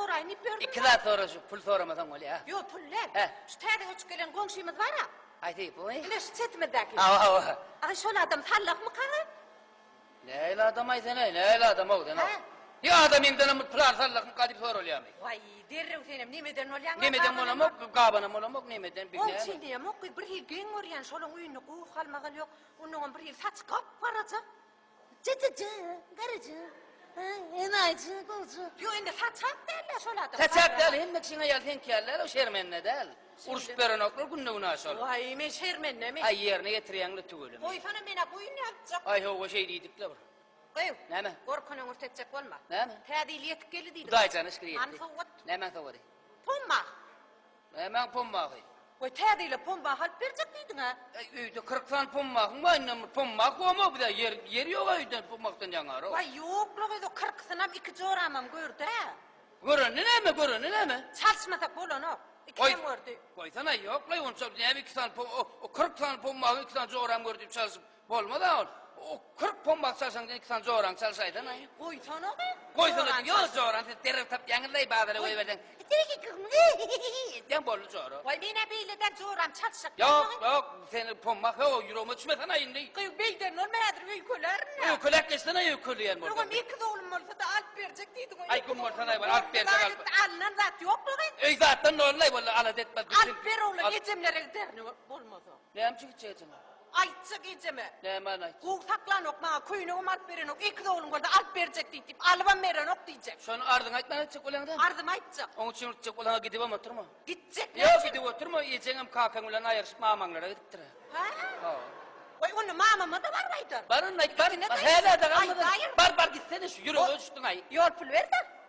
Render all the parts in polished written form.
sorayın ip gördüm. 2 saat sonra şu pul soramadan ol ya. Yo pullar. He. Şu tadi uçup gelen komşumuz var ya. Aytayıp o. Yine şu çetmedeki. Ava. Ay şol adam sallak mı kanı? Neyle adam aysen neyle adam oğdun ha. He. Ya adam imdanı mutlar sallak mı kadip sor ol ya. Vay derrew senem nemeden olyan. Nemeden molamok, kabana molamok nemeden bir O ne? çiğneye mok bir hil gen oryan şolun uyunu ku kalmagan yok. Onun bir hil saç kap paraca. Cı, garıcı. Enaycı, golcü. Yo indi saçak derler şol adam. Saçak del hem meksine yal sen keller o şermenle del. Ursup beren oklar günne una sol. Vay men şermenne mi? Ay yerine getiriyanlı tügülüm. Oy fana mena koyun yapacak. Ay o şey dedik la. Koy. Neme? Korkunun urtetecek olma. Neme? Tadil yetip geldi deydi. Day canı skriye. Anfa vat. Nemen savadi. Pomma. Nemen pomma. Oy tadiyle pomma halp verecek miydin ha? Öyle 40 tane pomma. Maynem pomma koyma bir de yer yok öyle pommaktan yanar o. Vay yok la koydu 40 sınam 2 coramam gördü ha. Görün ne mi? Çalışmasak bolon o. Koy. 2 gördü. Koy sana yok la on çok ne 2 tane o 40 tane pomma 2 tane zoram gördüm çalışıp olmadı o 40 pomma çalışsan 2 tane zoram çalışsaydın ay. Koy sana mı? Koy sana yok zoram terif tap yanında ibadete koy verdin. Den bollu zoro. Vay mena beyleden coram çalışacak. Yok senin pomma o euroma düşmesen ayında. Koy beyden olmayadır ülkeler ne? Yok kolak kesene yok koliyen Yok burada. mi kız oğlum olsa da alp verecek deydi. Ay kum olsa da var alp verecek alp. Alınan zat yok mu? Ey zaten ne olay valla alat etmez. Alp ver oğlum geçemlere gider ne olmaz o. Ne am çıkacak Aytsa geçeme. ne manay. Kuğ saklan ok ma kuyunu alp veren ok. İki de oğlum orada alp verecek deyip alıvan veren ok diyecek. Şunu ardın aytman edecek olan da. Ardım aytacak. Onun için uçacak olan gidip ama oturma. Gidecek. Yok gidip oturma yiyeceğim kakan ulan ayırsıp mamanlara gidip dura. Ha? Vay onun mamama da var mıydı? Barın ayt bar. Gittin de Hele de Ay, kalmadı. hayır. Bar gitsene şu yürü ölçtün ay. Yol pul ver de.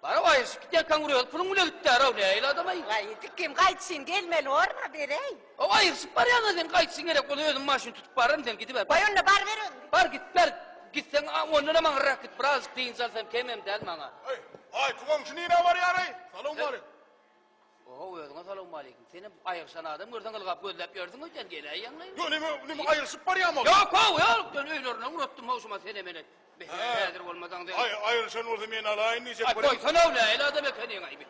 Bar o ayırsıp giden kan vuruyor. Pulun bile gitti ara o ne öyle adam ay. Vay dikkim kaytsın gelmeli orma berey. O ayırsıp bar yana sen kaçsın gerek oluyor maşın tutup barın sen gidip ver. Vay onunla bar verin. Bar git ver. Gitsen onlara man rakit biraz deyin salsam kemem del bana. Ay komşu ne var yani? Selam var. Oo yoduna selamun aleyküm. Senin ayırsan adam gördün kılgap gözlep gördün o can gele yanına. Yo ne ayırsıp var ya mı? Yok ben öylörüne unuttum hoşuma seni menet. Behadir olmadan da. Ayırsan orada men alayın diyecek. Ay koy sana öyle el adam ekeniyin ayıbı.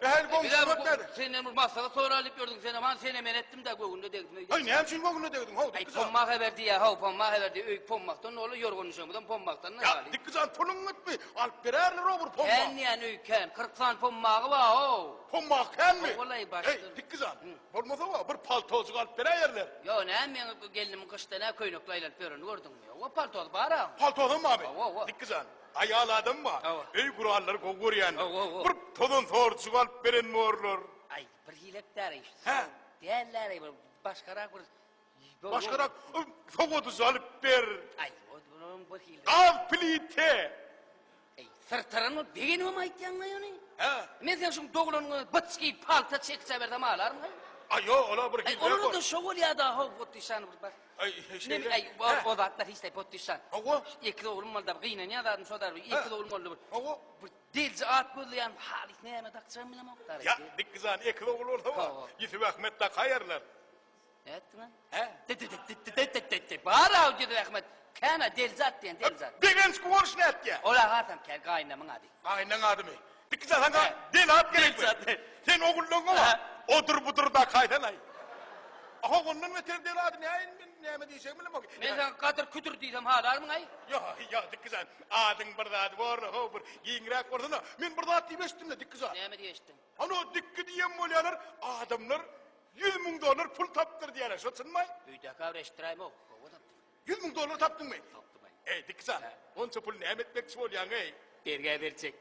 Ne her Bir komşu de nerede? senin bu masada sonra alıp gördün seni aman seni menettim de koyunda dedim. Ay ne yapsın bugün dedim ha? Ay pomma haber diye ha pomma haber diye öy pommaktan ne olur yorgunuşum budan pommaktan ne Ya hali. dikkizan pulun mu? Alp bererler olur pomma. Ken yani öy ken 40 tane pommağı var o. Pomma ken mi? Vallahi başladım. Hey dikkizan. Olmasa var bir paltozuk alp bererler. Yo ne men gelinim kışta ne köynüklayla gördün gördün mü? O palto bara. Paltozun mu abi? Ava. Dikkizan. Ayağladım mı? Ava. Ey kurallar kokuruyan. Ava. Bir todun sorçuk alp beren mi orlar? Ay bir hilekler işte. He. Diğerler bir başkarak bir. Başkarak soğudu alp ber. Ay o bunun bir hile. Al plite. Ay sırtırını beğeni mi aytyan mı yani? He. Men sen şu doğulun bıtski palta çekse verdim ağlar mı? Ay yo ola bir Ay hile onu var. da şovul ya da ha bottişan bir bak. Ay Ne ay o zatlar hiç de bottişan. Ava. İki oğlum mal da gıynen ya da so da iki oğlum oldu. Ava. Bu dilce at bulayan halis ne mi takçam mı moktar. Ya dikkizan ekli olur da var. Ava. Yusuf Ahmet de kayarlar. Evet mi? He. Bara o dedi Ahmet. Kana delzat diyen delzat. Degen skoğuş ne et ya? Ola hatam kel kaynamın hadi. Aynen adımı. Dikkizan hangi del at gerek mi? Delzat. Sen oğulluğun ama odur budur da kaydan ay. Aha onun meter del adı ne mi diyeceğim bilmem. Men sen kadar kütür diysem halar mı ay? Ya dikkizan adın bir adı var o bir giyinrek var da men bir adı diyemedim de dikkizan. Ne mi diyestin? Ano dikki diyem bolyalar adamlar $100.000 pul taptır diyorlar. Şotsun mu? Üyde kavreştirayım o. $100.000 taptın mı? Taptım Ey dikkizan. Onca pul ne etmek bolyan ey. Berge verecek.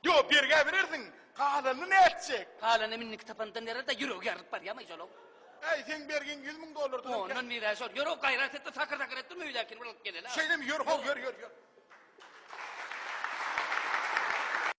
Yo birge verirsin. Kalanını ne edecek? Kalanı minnik tapandan nerede yürü yarıp var ya mı jolo? Ey sen bergin $100.000 Onun miras ol. Yürü gayret etti takır takır etti mi üydekin bulup gelin ha. Şeyle mi yürü yürü.